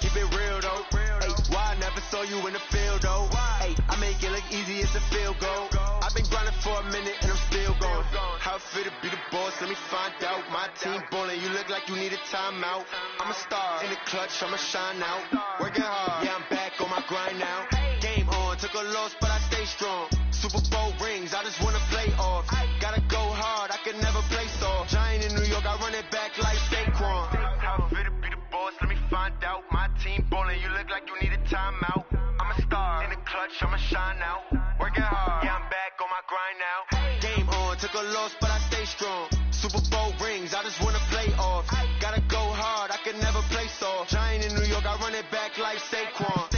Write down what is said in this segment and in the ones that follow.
keep it real though. Ay, why I never saw you in the field though? Ay, I make it look easy as a field goal. I've been grinding for a minute and I'm still going. How it feel to be the boss? Let me find out. My team ballin', you look like you need a timeout. I'm a star in the clutch, I'ma shine out. Working hard, yeah, I'm back on my grind now. Game on, took a loss, but I stay strong. Super Bowl rings, I just wanna play off. Gotta go hard, I can never play soft. Giant in New York, I run it back like Saquon. How it feel to be the boss? Let me find out. My team ballin', you look like you need a timeout. I'm a star in the clutch, I'ma shine out. Working hard, yeah, I'm back on my grind now. Game on, took a loss, but I stay strong. Super Bowl rings, I just wanna play off. Gotta go hard, I can never play soft. Giant in New York, I run it back like Saquon.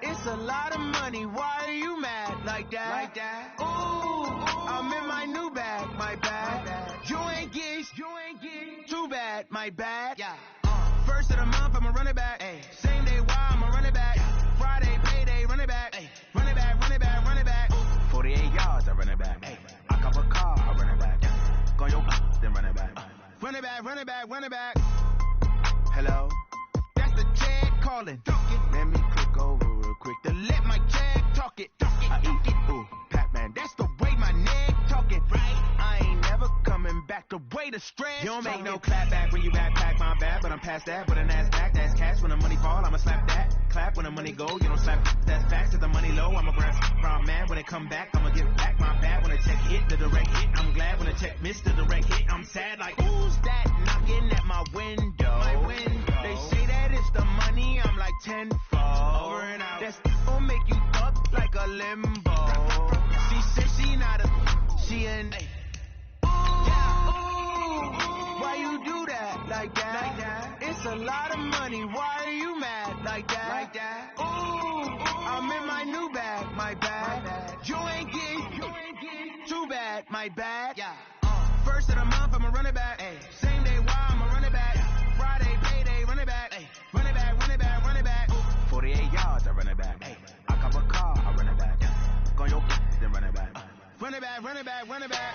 It's a lot of money, why are you mad like that? Ooh, I'm in my new bag, my bad. You ain't geeks, too bad, my bad. Yeah. First of the month, I'ma run it back. Ay. Same day, why I'ma run it back. Friday, payday, run it back. Ay. Run it back, run it back, run it back. 48 yards, I run it back. Ay. I cop a car, I run it back. Go your then run it back. Run it back, run it back, run it back. Hello? That's the Chad calling. Let me click over real quick to let my Chad talk it. I eat it, ooh, Pac-Man, that's the way my neck talking. Right? I ain't never coming back the way the stress. You don't make no clap back when you backpack my bad, but I'm past that. But an ass back, that's cash. When the money fall, I'ma slap that. Clap when the money go, you don't slap. That's facts. If the money low, I'ma grab from man. When it come back, I'ma get back my bad. When the check hit, the direct hit, I'm glad. When the check missed the direct hit, I'm sad. Like, who's that knocking at my window? My window. They say that it's the money, I'm like tenfold. Over and out. That's gon' make you up like a limbo. She said she not a, she an. Why you do that like that? It's a lot of money, why are you mad like that? Ooh, I'm in my new bag, my bad. You ain't geek, too bad, my bad. Yeah. First of the month, I'ma run it back. Ay. Same day, why I'ma run it back. Friday, payday, run it back. Ay. Run it back, run it back, run it back. 48 yards, I run it back. Ay. I cop a car, I run it back. Go your then run it back. Run it back, run it back, run it back.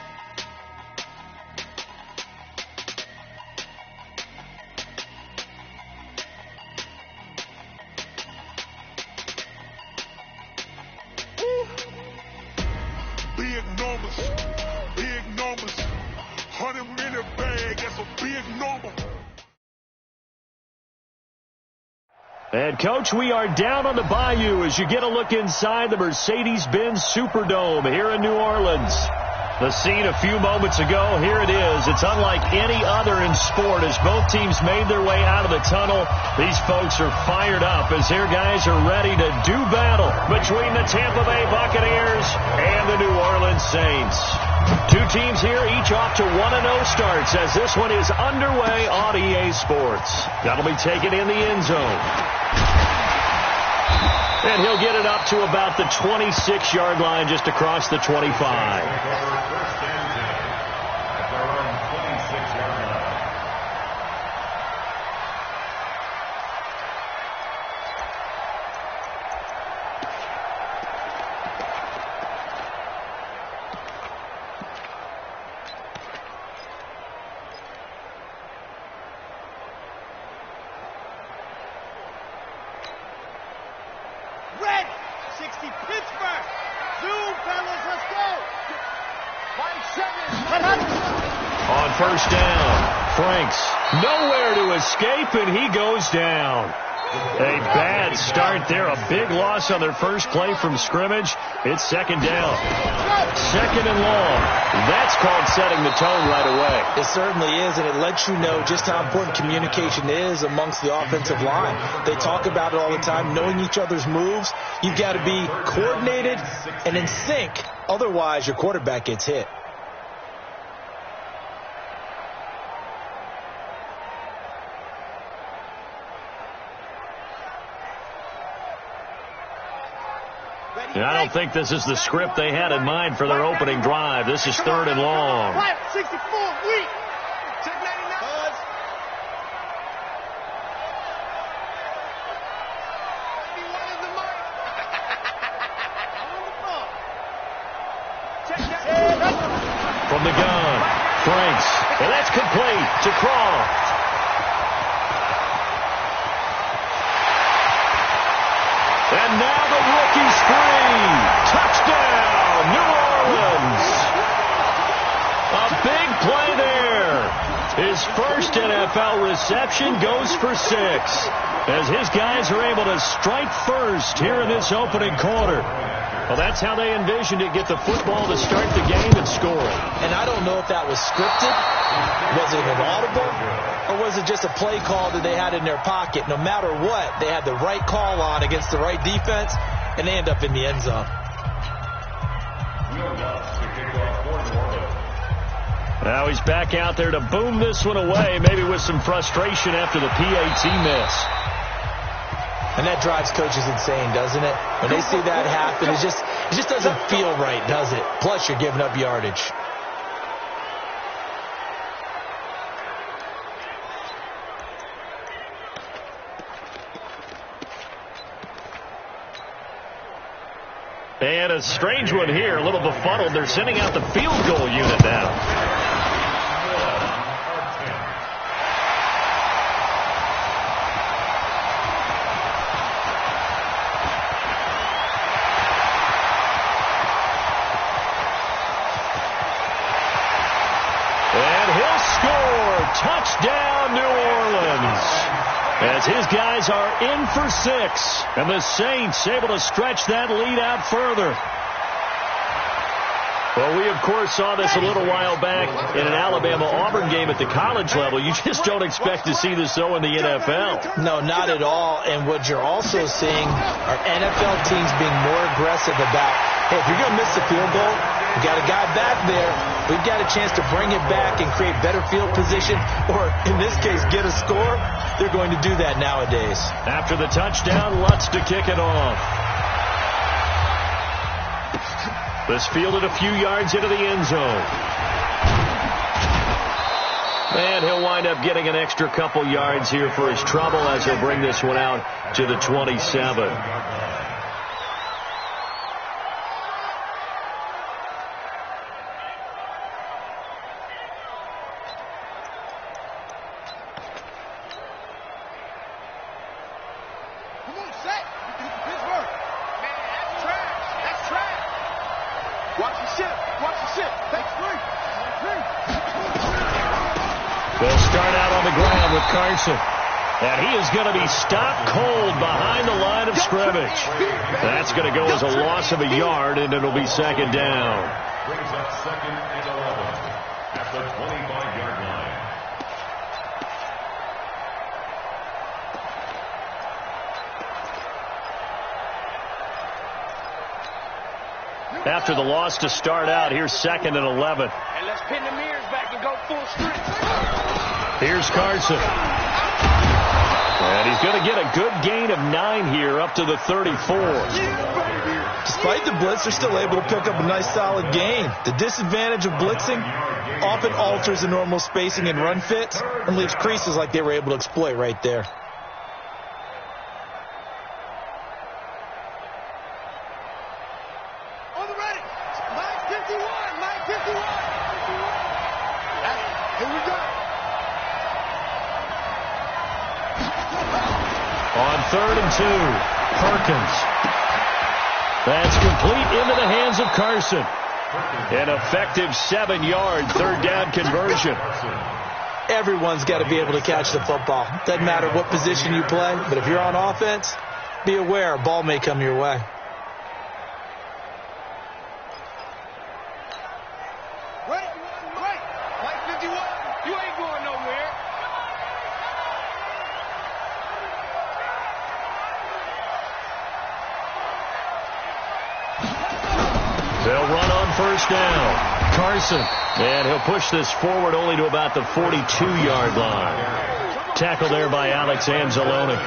Big numbers, 100-minute bag, that's a big number. And, Coach, we are down on the bayou as you get a look inside the Mercedes-Benz Superdome here in New Orleans. The scene a few moments ago, here it is. It's unlike any other in sport as both teams made their way out of the tunnel. These folks are fired up as their guys are ready to do battle between the Tampa Bay Buccaneers and the New Orleans Saints. Two teams here, each off to 1-0 starts as this one is underway on EA Sports. That'll be taken in the end zone. And he'll get it up to about the 26-yard line just across the 25. On first down, Franks nowhere to escape, and he goes down. A bad start there, a big loss on their first play from scrimmage. It's second down. Second and long. That's called setting the tone right away. It certainly is, and it lets you know just how important communication is amongst the offensive line. They talk about it all the time, knowing each other's moves. You've got to be coordinated and in sync. Otherwise, your quarterback gets hit. And I don't think this is the script they had in mind for their opening drive. This is 3rd and long. 64, weak. Check 99. From the gun, Franks, and that's complete to Croft. And now the rookie's free. Touchdown, New Orleans. A big play there. His first NFL reception goes for 6 as his guys are able to strike first here in this opening quarter. Well, that's how they envisioned it, get the football to start the game and score it. And I don't know if that was scripted, was it an audible, or was it just a play call that they had in their pocket? No matter what, they had the right call on against the right defense, and they end up in the end zone. Now he's back out there to boom this one away, maybe with some frustration after the PAT miss. And that drives coaches insane, doesn't it? When they see that happen, it just doesn't feel right, does it? Plus, you're giving up yardage. And a strange one here, a little befuddled. They're sending out the field goal unit now. Touchdown, New Orleans, as his guys are in for 6, and the Saints able to stretch that lead out further. Well, we, of course, saw this a little while back in an Alabama-Auburn game at the college level. You just don't expect to see this, though, in the NFL. No, not at all. And what you're also seeing are NFL teams being more aggressive about, hey, if you're going to miss the field goal, you got a guy back there. We've got a chance to bring it back and create better field position, or in this case, get a score. They're going to do that nowadays. After the touchdown, Lutz to kick it off. This fielded a few yards into the end zone. And he'll wind up getting an extra couple yards here for his trouble as he'll bring this one out to the 27. They'll start out on the ground with Carson. And he is going to be stopped cold behind the line of scrimmage. That's going to go as a loss of a yard, and it'll be 2nd down. Brings up 2nd and 11 at the 25-yard line. After the loss to start out, here's 2nd and 11. And let's pin the mirrors back and go full strength. Here's Carson. And he's going to get a good gain of 9 here up to the 34. Despite the blitz, they're still able to pick up a nice solid gain. The disadvantage of blitzing often alters the normal spacing and run fits and leaves creases like they were able to exploit right there. On the ready. 9:51. 9:51. Here we go. On 3rd and 2, Perkins. That's complete into the hands of Carson. An effective 7-yard 3rd down conversion. Everyone's got to be able to catch the football. Doesn't matter what position you play, but if you're on offense, be aware a ball may come your way. Right. 9:51. You ain't going nowhere. They'll run on 1st down. Carson. And he'll push this forward only to about the 42-yard line. Tackle there by Alex Anzalone.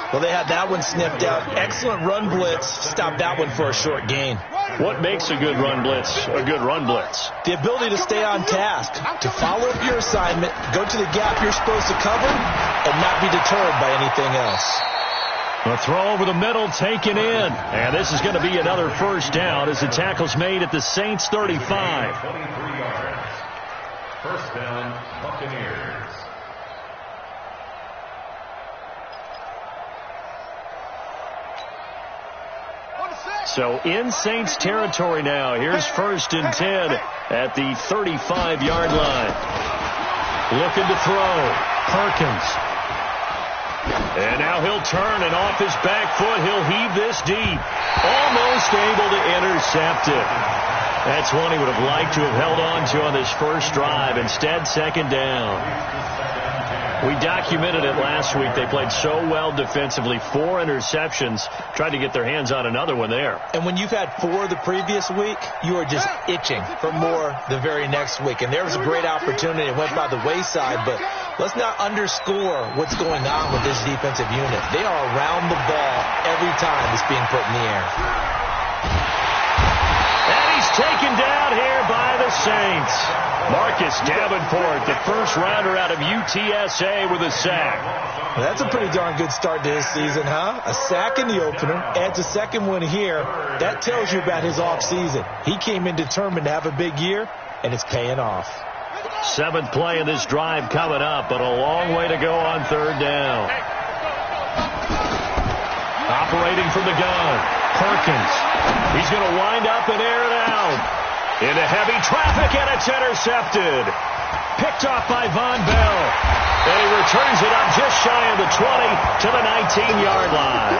Well, they had that one sniffed out. Excellent run blitz. Stopped that one for a short gain. What makes a good run blitz a good run blitz? The ability to stay on task, to follow up your assignment, go to the gap you're supposed to cover, and not be deterred by anything else. A throw over the middle taken in. And this is going to be another first down as the tackle's made at the Saints 35. 23 yards. First down, Buccaneers. So in Saints territory now. Here's 1st and 10 at the 35-yard line. Looking to throw. Perkins. And now he'll turn, and off his back foot, he'll heave this deep. Almost able to intercept it. That's one he would have liked to have held on to on this first drive. Instead, 2nd down. We documented it last week. They played so well defensively. 4 interceptions. Tried to get their hands on another one there. And when you've had 4 the previous week, you are just itching for more the very next week. And there was a great opportunity. It went by the wayside, but let's not underscore what's going on with this defensive unit. They are around the ball every time it's being put in the air. And he's taken down here by the Saints. Marcus Davenport, the first rounder out of UTSA with a sack. Well, that's a pretty darn good start to his season, huh? A sack in the opener, adds a second one here. That tells you about his offseason. He came in determined to have a big year, and it's paying off. 7th play of this drive coming up, but a long way to go on 3rd down. Operating from the gun, Perkins. He's going to wind up and air it out. Into heavy traffic, and it's intercepted. Picked off by Von Bell. And he returns it up just shy of the 20 to the 19-yard line.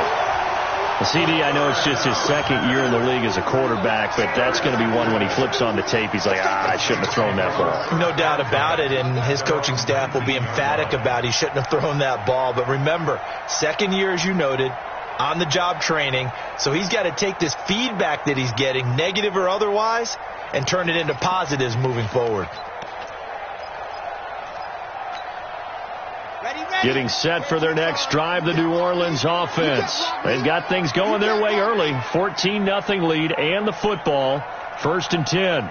CD, I know it's just his 2nd year in the league as a quarterback, but that's going to be one when he flips on the tape. He's like, I shouldn't have thrown that ball. No doubt about it, and his coaching staff will be emphatic about he shouldn't have thrown that ball. But remember, 2nd year, as you noted, on-the-job training, so he's got to take this feedback that he's getting, negative or otherwise, and turn it into positives moving forward. Getting set for their next drive, the New Orleans offense. They've got things going their way early. 14-0 lead and the football. 1st and 10.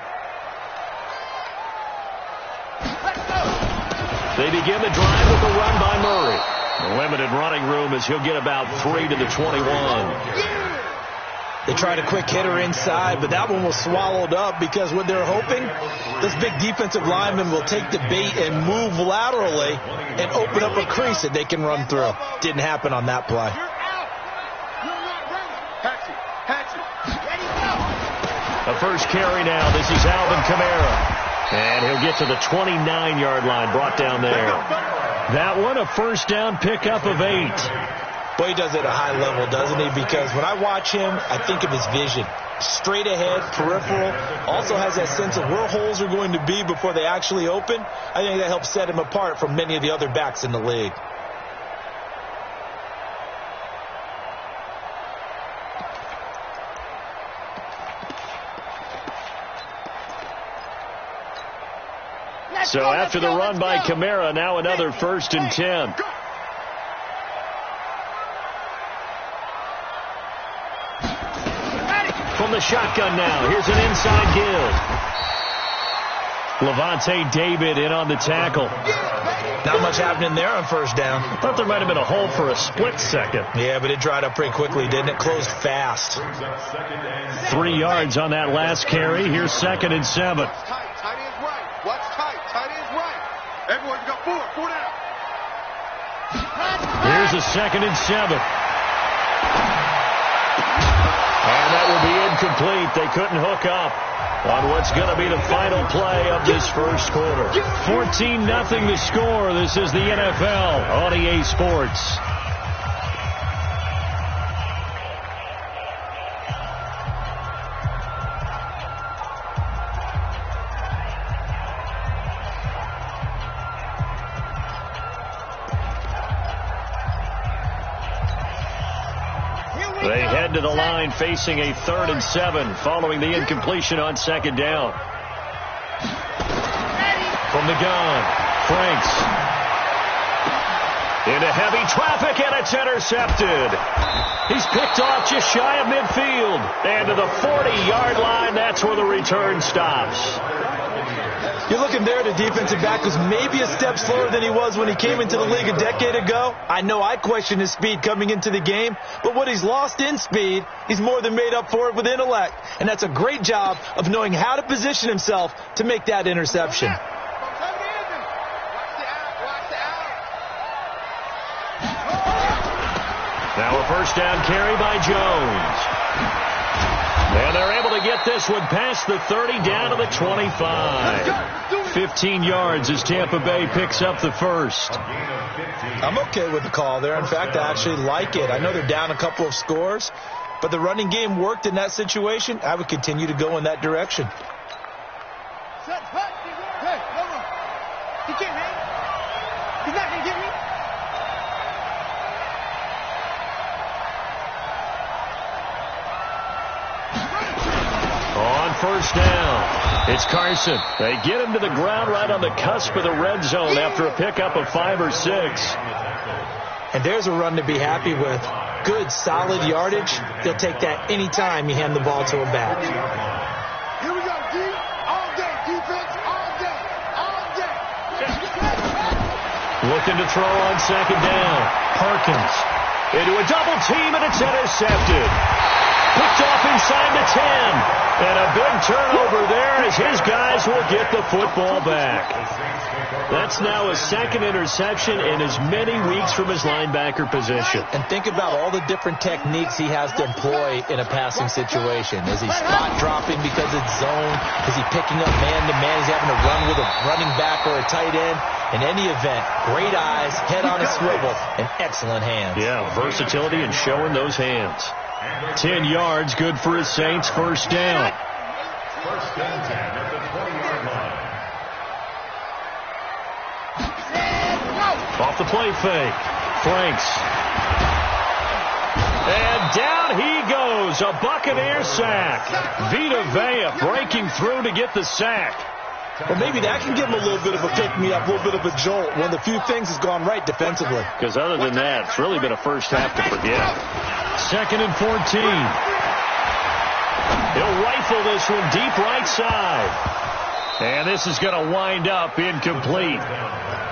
They begin the drive with a run by Murray. Limited running room as he'll get about 3 to the 21. They tried a quick hitter inside, but that one was swallowed up because what they're hoping, this big defensive lineman will take the bait and move laterally and open up a crease that they can run through. Didn't happen on that play. The first carry now. This is Alvin Kamara. And he'll get to the 29-yard line, brought down there. That one, a first down pickup of 8. Boy, he does it at a high level, doesn't he? Because when I watch him, I think of his vision. Straight ahead, peripheral. Also has that sense of where holes are going to be before they actually open. I think that helps set him apart from many of the other backs in the league. So after the run by Kamara, now another 1st and 10. From the shotgun now. Here's an inside give. Levante David in on the tackle. Not much happening there on 1st down. I thought there might have been a hole for a split second. Yeah, but it dried up pretty quickly, didn't it? Closed fast. 3 yards on that last carry. Here's 2nd and 7. Tight end's right. Watch tight. Tight end's right. Everyone's got 4 down. Here's a 2nd and 7. And that will be incomplete. They couldn't hook up on what's going to be the final play of this first quarter. 14-0 the score. This is the NFL on EA Sports. They head to the line facing a 3rd and 7 following the incompletion on 2nd down. From the gun, Franks. Into heavy traffic, and it's intercepted. He's picked off just shy of midfield. And to the 40-yard line, that's where the return stops. You're looking there, the defensive back was maybe a step slower than he was when he came into the league a decade ago. I know I questioned his speed coming into the game, but what he's lost in speed, he's more than made up for it with intellect. And that's a great job of knowing how to position himself to make that interception. Now a first down carry by Jones. And they're able to get this one past the 30 down to the 25. 15 yards as Tampa Bay picks up the first. I'm okay with the call there. In fact, I actually like it. I know they're down a couple of scores, but the running game worked in that situation. I would continue to go in that direction. He can't hang. He's not going to get me. On first down, it's Carson. They get him to the ground right on the cusp of the red zone after a pickup of 5 or 6. And there's a run to be happy with. Good, solid yardage. They'll take that anytime you hand the ball to a back. Here we go, D. All day. Defense, all day. All day. Looking to throw on second down. Harkins into a double team, and it's intercepted. Picked off inside the 10. And a big turnover there as his guys will get the football back. That's now his second interception in as many weeks from his linebacker position. And think about all the different techniques he has to employ in a passing situation. Is he spot dropping because it's zone? Is he picking up man-to-man? He's having to run with a running back or a tight end. In any event, great eyes, head on a swivel, and excellent hands. Yeah, versatility and showing those hands. 10 yards, good for his Saints. First down. First and 10 at the 20-yard line. Off the play fake. Franks. And down he goes. A Buccaneer sack. Vita Vea breaking through to get the sack. Well, maybe that can give him a little bit of a pick-me-up, a little bit of a jolt. One of the few things has gone right defensively. Because other than that, it's really been a first half to forget. Second and 14. He'll rifle this one deep right side. And this is going to wind up incomplete.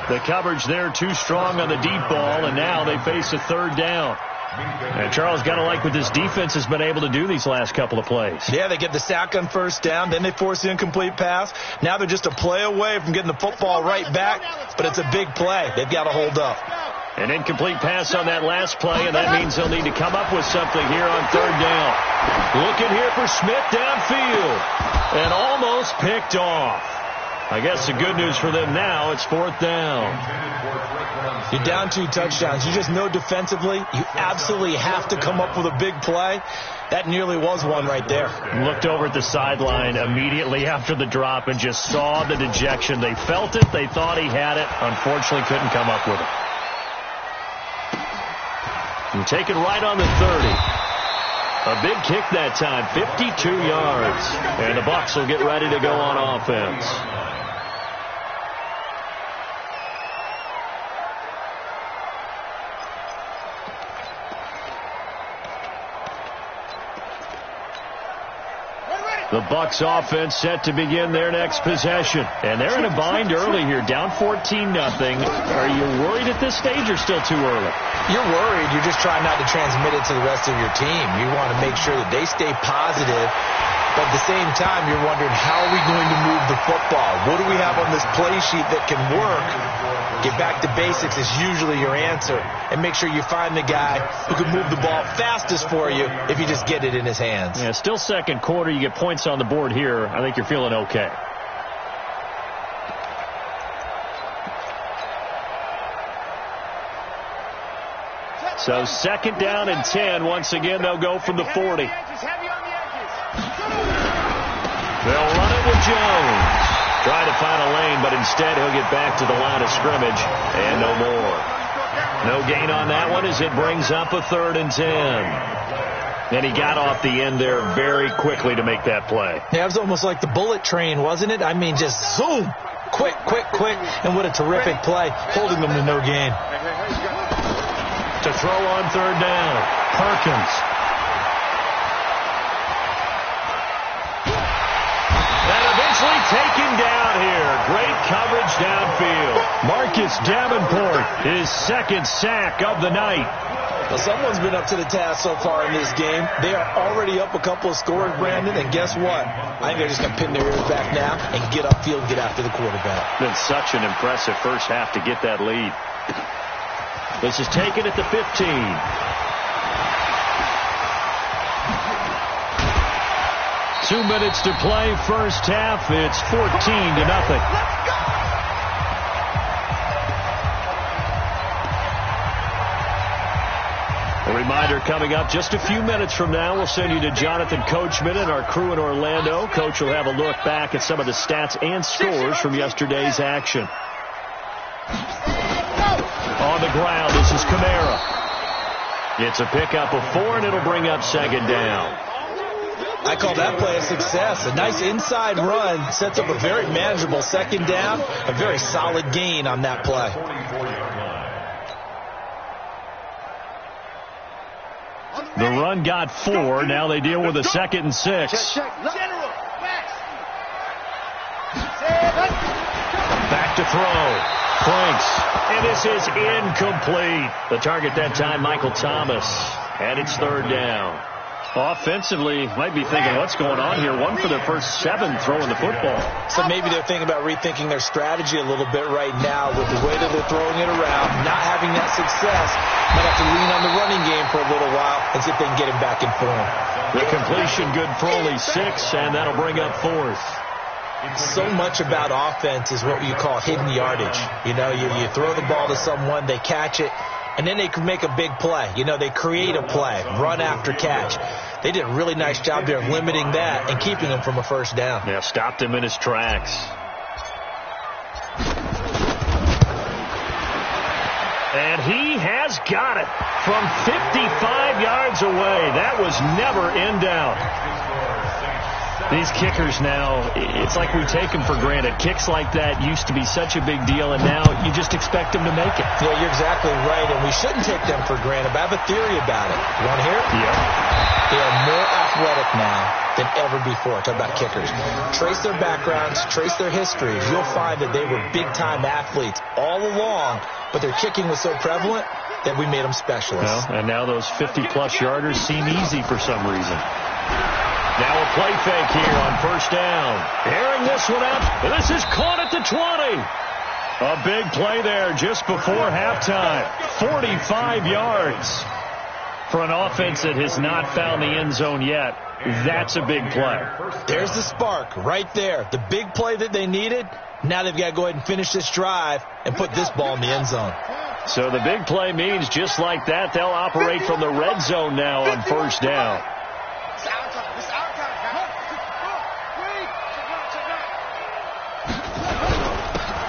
The coverage there too strong on the deep ball, and now they face a third down. And Charles, got to like what this defense has been able to do these last couple of plays. Yeah, they get the sack on first down, then they force the incomplete pass. Now they're just a play away from getting the football right back, but it's a big play. They've got to hold up. An incomplete pass on that last play, and that means they'll need to come up with something here on third down. Looking here for Smith downfield, and almost picked off. I guess the good news for them now, it's fourth down. You're down 2 touchdowns. You just know defensively you absolutely have to come up with a big play. That nearly was one right there. Looked over at the sideline immediately after the drop and just saw the dejection. They felt it. They thought he had it. Unfortunately, couldn't come up with it. And take it right on the 30. A big kick that time, 52 yards. And the Bucs will get ready to go on offense. The Bucs offense set to begin their next possession. And they're in a bind early here, down 14-0. Are you worried at this stage or still too early? You're worried. You're just trying not to transmit it to the rest of your team. You want to make sure that they stay positive. But at the same time, you're wondering, how are we going to move the football? What do we have on this play sheet that can work? Get back to basics is usually your answer. And make sure you find the guy who can move the ball fastest for you if you just get it in his hands. Yeah, still second quarter. You get points on the board here. I think you're feeling okay. So second down and 10. Once again, they'll go from the 40. They'll run it with Jones. Trying to find a lane, but instead he'll get back to the line of scrimmage and no more. No gain on that one as it brings up a 3rd and 10. And he got off the end there very quickly to make that play. Yeah, it was almost like the bullet train, wasn't it? I mean, just zoom. Quick, quick, quick. And what a terrific play, holding them to no gain. to throw on third down. Perkins. And eventually taken down here. Great coverage downfield. Marcus Davenport, his second sack of the night. Well, someone's been up to the task so far in this game. They are already up a couple of scores, Brandon, and guess what? I think they're just going to pin their ears back now and get upfield and get after the quarterback. Been such an impressive first half to get that lead. This is taken at the 15. Two minutes to play, first half. It's 14-0. A reminder coming up just a few minutes from now, we'll send you to Jonathan Coachman and our crew in Orlando. Coach will have a look back at some of the stats and scores from yesterday's action. On the ground, this is Kamara. It's a pickup of 4, and it'll bring up second down. I call that play a success. A nice inside run sets up a very manageable second down, a very solid gain on that play. The run got 4. Now they deal with a 2nd and 6. Back to throw. Franks. And this is incomplete. The target that time, Michael Thomas. And it's third down. Offensively, might be thinking, what's going on here? 1 for their first 7 throwing the football. So maybe they're thinking about rethinking their strategy a little bit right now with the way that they're throwing it around, not having that success. Might have to lean on the running game for a little while and see if they can get him back in form. The completion good for only 6, and that'll bring up 4th. So much about offense is what you call hidden yardage. You know, you throw the ball to someone, they catch it, and then they can make a big play. You know, they create a play, run after catch. They did a really nice job there of limiting that and keeping him from a first down. Yeah, stopped him in his tracks. And he has got it from 55 yards away. That was never in doubt. These kickers now, it's like we take them for granted. Kicks like that used to be such a big deal, and now you just expect them to make it. Yeah, you're exactly right, and we shouldn't take them for granted. But I have a theory about it. You want to hear it? Yeah. They are more athletic now than ever before. Talk about kickers. Trace their backgrounds, trace their histories. You'll find that they were big-time athletes all along, but their kicking was so prevalent that we made them specialists. Well, and now those 50-plus yarders seem easy for some reason. Now a play fake here on first down. Airing this one out. This is caught at the 20. A big play there just before halftime. 45 yards. For an offense that has not found the end zone yet, that's a big play. There's the spark right there. The big play that they needed. Now they've got to go ahead and finish this drive and put this ball in the end zone. So the big play means just like that, they'll operate from the red zone now on first down.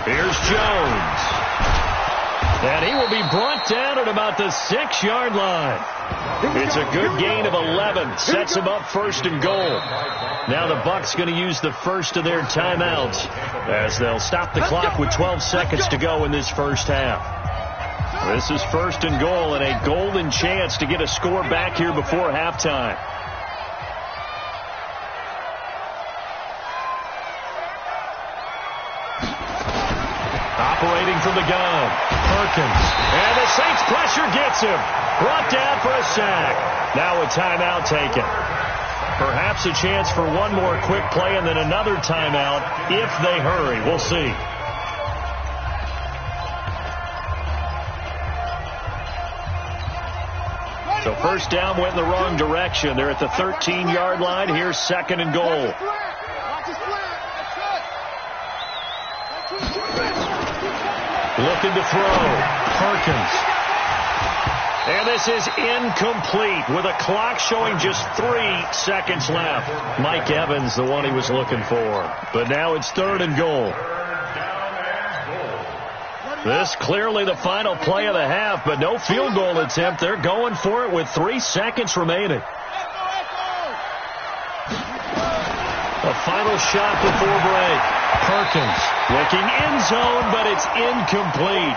Here's Jones. And he will be brought down at about the 6-yard line. It's a good gain of 11. Sets him up first and goal. Now the Bucs going to use the first of their timeouts as they'll stop the clock with 12 seconds to go in this first half. This is first and goal and a golden chance to get a score back here before halftime. Operating from the gun, Perkins. And the Saints pressure gets him. Brought down for a sack. Now a timeout taken. Perhaps a chance for one more quick play and then another timeout if they hurry. We'll see. So first down went in the wrong direction. They're at the 13-yard line. Here's second and goal. Looking to throw. Perkins. And this is incomplete with a clock showing just 3 seconds left. Mike Evans, the one he was looking for. But now it's third and goal. This clearly the final play of the half, but no field goal attempt. They're going for it with 3 seconds remaining. A final shot before break. Perkins looking end zone, but it's incomplete.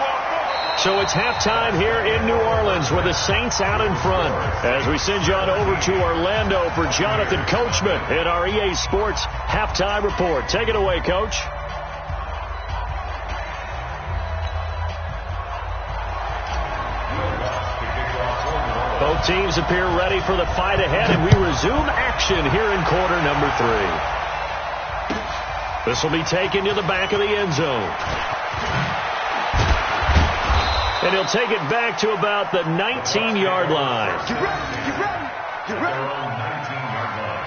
So it's halftime here in New Orleans with the Saints out in front. As we send you on over to Orlando for Jonathan Coachman in our EA Sports Halftime Report. Take it away, Coach. Both teams appear ready for the fight ahead, and we resume action here in quarter number 3. This will be taken to the back of the end zone. And he'll take it back to about the 19-yard line. Get ready, get ready, get ready. 19-yard line.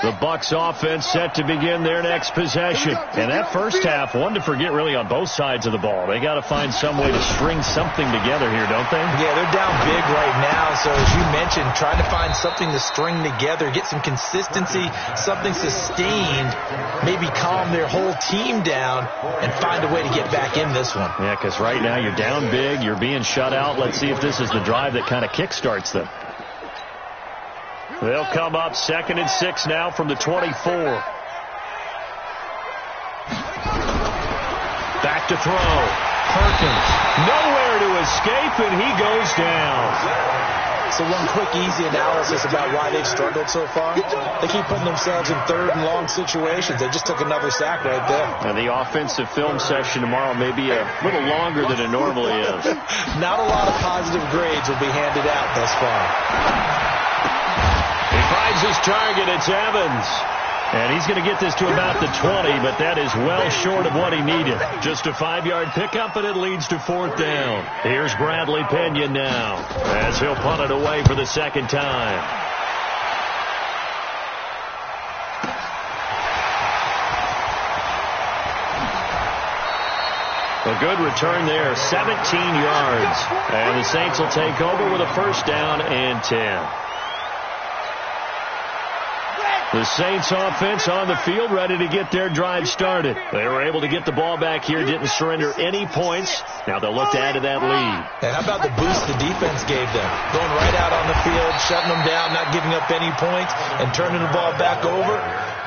The Bucs offense set to begin their next possession. And that first half, one to forget really on both sides of the ball. They got to find some way to string something together here, don't they? Yeah, they're down big right now. So as you mentioned, trying to find something to string together, get some consistency, something sustained, maybe calm their whole team down and find a way to get back in this one. Yeah, because right now you're down big, you're being shut out. Let's see if this is the drive that kind of kickstarts them. They'll come up 2nd and 6 now from the 24. Back to throw. Perkins. Nowhere to escape, and he goes down. So one quick, easy analysis about why they've struggled so far. They keep putting themselves in 3rd and long situations. They just took another sack right there. And the offensive film session tomorrow may be a little longer than it normally is. Not a lot of positive grades will be handed out thus far. He finds his target. It's Evans. And he's going to get this to about the 20, but that is well short of what he needed. Just a 5-yard pickup, and it leads to 4th down. Here's Bradley Pena now as he'll punt it away for the second time. A good return there, 17 yards. And the Saints will take over with a 1st down and 10. The Saints offense on the field ready to get their drive started. They were able to get the ball back here, didn't surrender any points. Now they'll look to add to that lead. And how about the boost the defense gave them? Going right out on the field, shutting them down, not giving up any points, and turning the ball back over.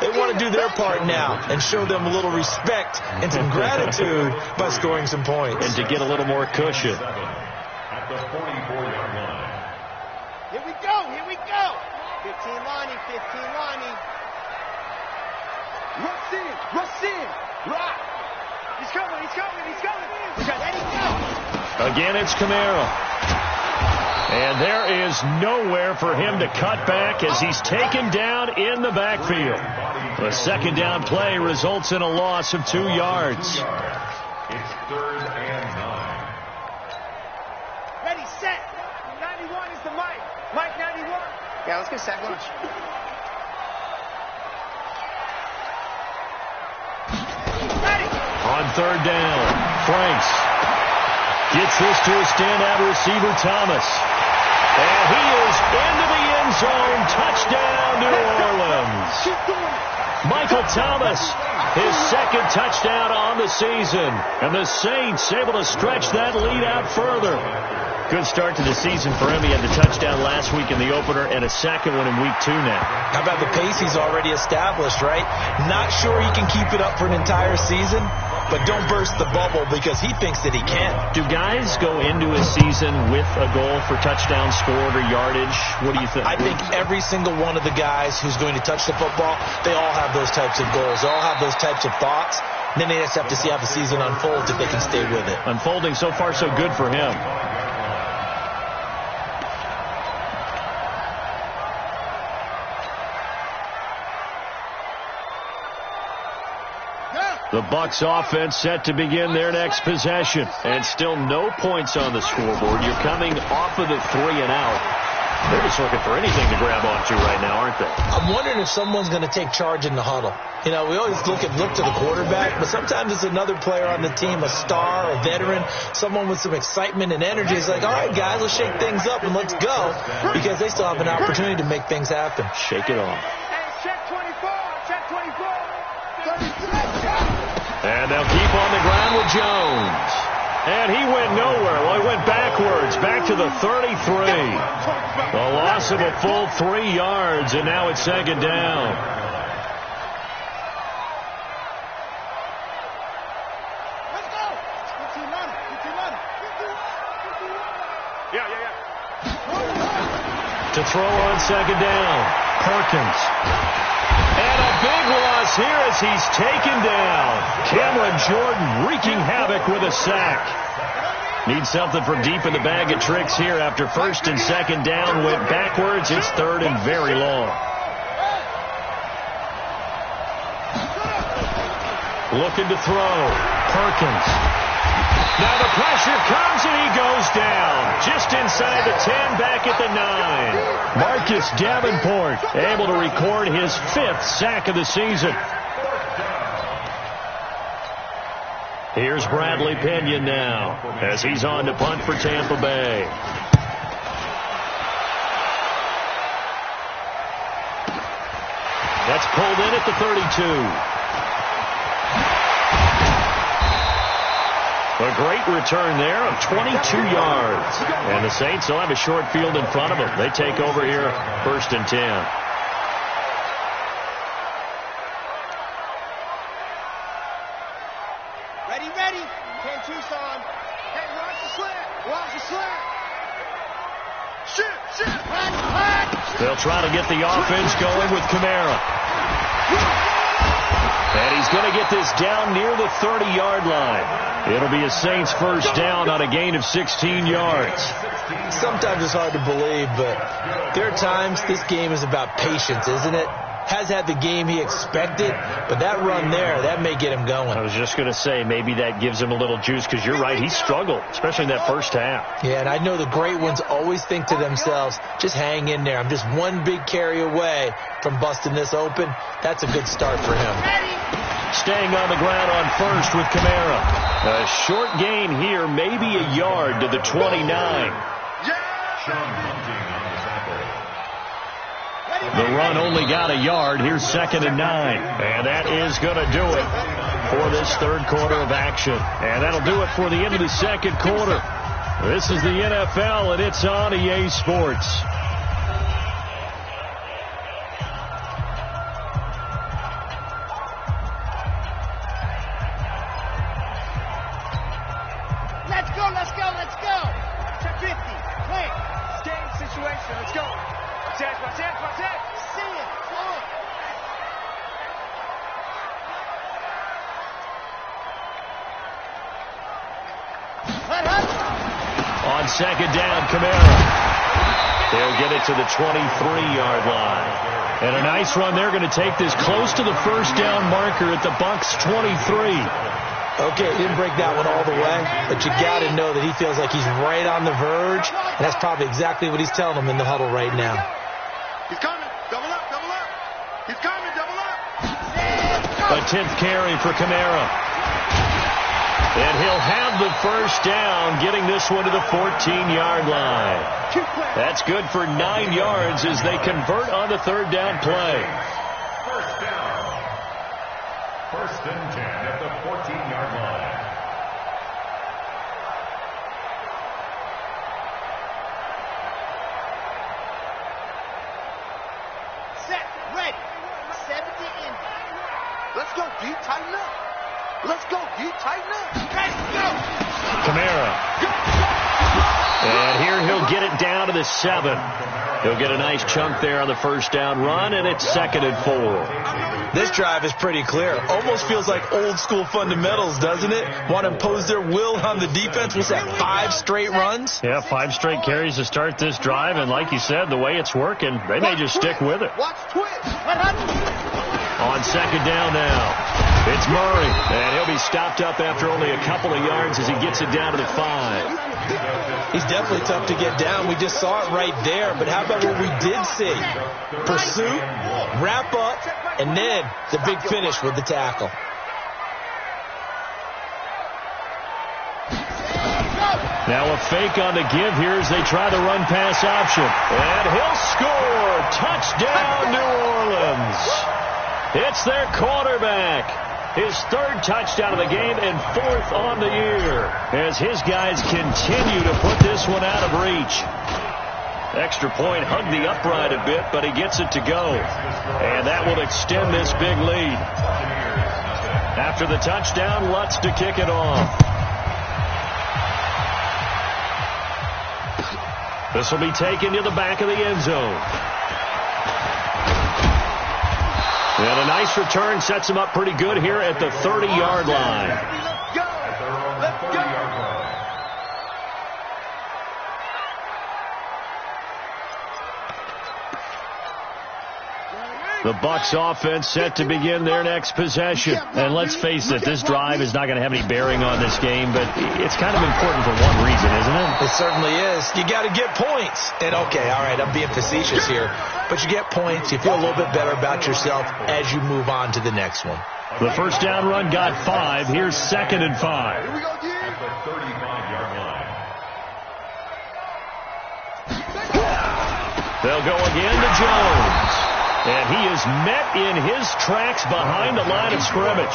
They want to do their part now and show them a little respect and some gratitude by scoring some points. And to get a little more cushion. At the 44-yard line. Here we go, here we go. 15 Lonnie, 15 Lonnie. Rush in, rush in. Rock. He's coming, he's coming, he's coming. Let him go. Again, it's Camaro. And there is nowhere for him to cut back as he's taken down in the backfield. The 2nd down play results in a loss of 2 yards. It's 3rd and 9. Ready, set. 91 is the mic. Mike 91. Yeah, let's get sack lunch. Ready. On 3rd down, Franks gets this to his standout receiver, Thomas. And he is into the end zone. Touchdown, New Orleans. Michael Thomas, his 2nd touchdown on the season. And the Saints able to stretch that lead out further. Good start to the season for him. He had the touchdown last week in the opener and a 2nd one in week 2 now. How about the pace he's already established, right? Not sure he can keep it up for an entire season, but don't burst the bubble because he thinks that he can. Do guys go into a season with a goal for touchdown scored or yardage? What do you think? I think every single one of the guys who's going to touch the football, they all have those types of goals. They all have those types of thoughts. Then they just have to see how the season unfolds if they can stay with it. Unfolding so far so good for him. The Bucs offense set to begin their next possession. And still no points on the scoreboard. You're coming off of the 3 and out. They're just looking for anything to grab onto right now, aren't they? I'm wondering if someone's going to take charge in the huddle. You know, we always look to the quarterback, but sometimes it's another player on the team, a star, a veteran, someone with some excitement and energy. It's like, all right, guys, let's shake things up and let's go, because they still have an opportunity to make things happen. Shake it off. Hey, check 24, check 24. And they'll keep on the ground with Jones. And he went nowhere. Well, he went backwards, back to the 33. A loss of a full 3 yards, and now it's second down. Let's go. Get your running. Yeah. To throw on second down, Perkins. And a big loss here as he's taken down. Cameron Jordan wreaking havoc with a sack. Needs something from deep in the bag of tricks here after first and second down went backwards. It's third and very long. Looking to throw. Perkins. Now the pressure comes and he goes down. Just inside the 10, back at the 9. Marcus Davenport able to record his 5th sack of the season. Here's Bradley Pinion now as he's on to punt for Tampa Bay. That's pulled in at the 32. A great return there of 22 yards. And the Saints will have a short field in front of them. They take over here, 1st and 10. Ready. Can't choose on. Hey, watch the slant. Shit. They'll try to get the offense going with Kamara. And he's going to get this down near the 30-yard line. It'll be a Saints first down on a gain of 16 yards. Sometimes it's hard to believe, but there are times this game is about patience, isn't it? Has had the game he expected, but that run there, that may get him going. I was just going to say, maybe that gives him a little juice, because you're right, he struggled, especially in that first half. Yeah, and I know the great ones always think to themselves, just hang in there. I'm just one big carry away from busting this open. That's a good start for him. Staying on the ground on first with Kamara. A short gain here, maybe a yard to the 29. The run only got a yard. Here's 2nd and 9. And that is going to do it for this third quarter of action. And that'll do it for the end of the second quarter. This is the NFL, and it's on EA Sports. Let's go. Check 50. Play. Game situation. Let's go. Watch it. See it. Come on. On second down, Kamara. They'll get it to the 23-yard line. And a nice run. They're going to take this close to the first down marker at the Bucs' 23. Okay, he didn't break that one all the way, but you got to know that he feels like he's right on the verge, and that's probably exactly what he's telling them in the huddle right now. He's coming. Double up. He's coming. Double up. A 10th carry for Kamara. And he'll have the first down, getting this one to the 14-yard line. That's good for 9 yards as they convert on the third down play. First down. 1st and 10 at the 14-yard line. Set. Ready. 70 in. Let's go, D. Tighten up. Let's go, D. Tighten up. Let's go. Kamara. And here he'll get it down to the 7. He'll get a nice chunk there on the first down run, and it's 2nd and 4. This drive is pretty clear. Almost feels like old school fundamentals, doesn't it? Want to impose their will on the defense. What's that, 5 straight runs? Yeah, 5 straight carries to start this drive, and like you said, the way it's working, they may just stick with it. Watch twitch. On second down now, it's Murray, and he'll be stopped up after only a couple of yards as he gets it down to the 5. He's definitely tough to get down. We just saw it right there, but how about what we did see? Pursuit, wrap up, and then the big finish with the tackle. Now a fake on the give here as they try the run-pass option. And he'll score! Touchdown, New Orleans! It's their quarterback. his third touchdown of the game and fourth on the year as his guys continue to put this one out of reach. Extra point hugged the upright a bit, but he gets it to go. And that will extend this big lead. After the touchdown, Lutz to kick it off. This will be taken to the back of the end zone. And a nice return sets him up pretty good here at the 30-yard line. Let's go! Let's go! The Bucs offense set to begin their next possession. And let's face it, this drive is not going to have any bearing on this game, but it's kind of important for one reason, isn't it? It certainly is. You got to get points. And okay, all right, I'm being facetious here, but you get points. You feel a little bit better about yourself as you move on to the next one. The first down run got 5. Here's 2nd and 5. Here we go, Jim. At the 35-yard line. They'll go again to Jones. And he is met in his tracks behind the line of scrimmage.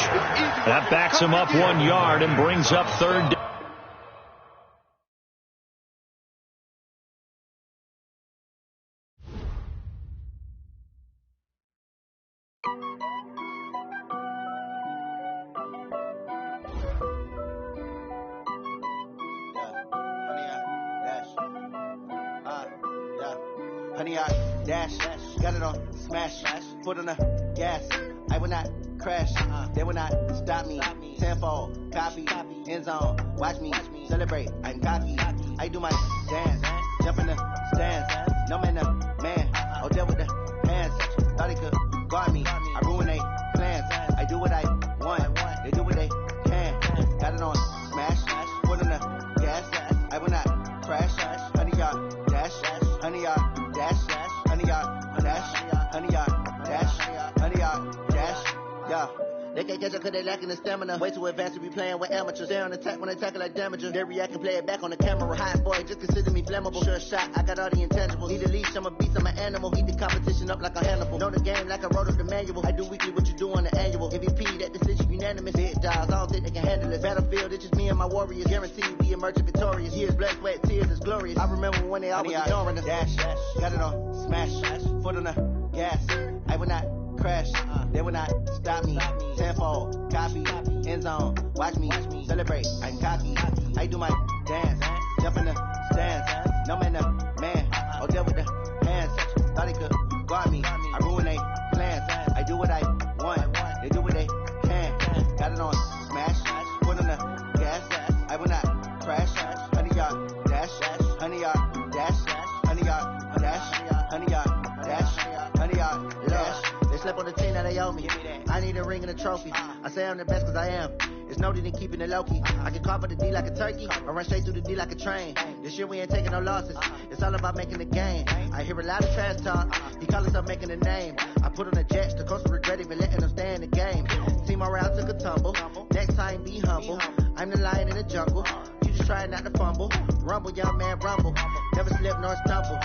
That backs him up 1 yard and brings up third down. Honey, I dash, got it on smash, foot on the gas. I will not crash, they will not stop me. Tenfold, copy, end zone, watch me celebrate. I'm cocky, I do my dance, jump in the stands. No man, the man, oh, deal with the hands. Thought he could guard me, I ruin they plans. I do what I want, they do what they can. Got it on smash, foot on the gas. I will not crash, honey, y'all dash, honey, y'all dash, honey, y'all dash, honey, y'all dash, honey, y'all dash, yeah. They can't catch up cause they lacking the stamina. Way too advanced to be playing with amateurs. Stay on attack when they tackle like damages. They react and play it back on the camera. Hot boy, just consider me flammable. Sure shot, I got all the intangibles. Need a leash, I'm a beast, I'm an animal. Heat the competition up like a Hannibal. Know the game like I wrote up the manual. I do weekly what you do on the annual. MVP, that decision unanimous. Big dogs, I don't think they can handle it. Battlefield, it's just me and my warriors. Guaranteed we emerge victorious. Years, blood, sweat, tears, is glorious. I remember when they always ignoring us. Dash, got it on smash, foot on the gas. I will not crash, they will not stop me. Tenfold, copy, end zone, watch me celebrate. I'm cocky, I do my dance, jump in the stands. No man, the man, oh, deal with the hands. Thought he could guard me, I ruin they plans. I do what I want, they do what they can. Got it on smash, foot on the gas. I will not crash, honey, y'all dash, honey, y'all dash, honey, y'all dash, honey, y'all dash, honey, y'all dash. They slept on the team that they owe me. I need a ring and a trophy. I say I'm the best cause I am. It's no need in keeping it low-key. I can carve up the D like a turkey or run straight through the D like a train. This year we ain't taking no losses. It's all about making the game. I hear a lot of trash talk. He call himself making a name. I put on the jets. The coach will regret even letting them stay in the game. Team morale took a tumble. Next time be humble. I'm the lion in the jungle. You just try not to fumble. Rumble, young man, rumble. Never slip nor stumble.